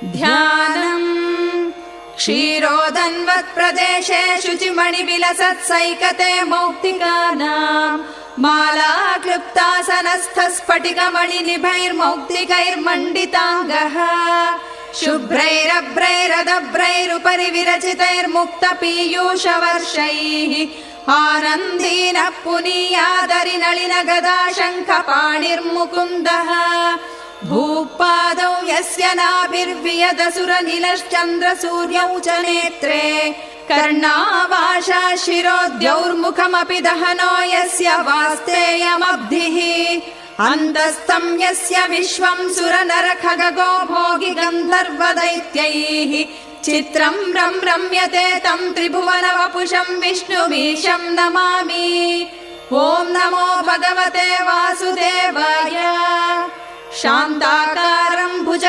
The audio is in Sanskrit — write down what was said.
ध्यानम् क्षीरोदन्वत्प्रदेशे शुचिमणिविलसत्सैकते मौक्तिकानाम् माला क्लुप्तासनस्थस्फटिकमणिनिभैर्मौक्तिकैर्मण्डिताङ्गः शुभ्रैरभ्रैरदभ्रैरुपरि विरचितैर्मुक्तपीयूषवर्षैः आनन्दीनः पुनीयादरि नलिनगदा शङ्खपाणिर्मुकुन्दः भूपादौ यस्य नाभिर्वियदसुरनिलश्चन्द्रसूर्यौ च नेत्रे कर्णावाशा शिरोद्यौर्मुखमपि दहनो यस्य वास्तेयमब्धिः अन्तस्थं यस्य विश्वं सुरनरखगो भोगि गन्धर्वदैत्यैः चित्रं रम्यते तं त्रिभुवनवपुषं विष्णुमीशं नमामि। ॐ नमो भगवते वासुदेवाय। शान्ताकारं भुज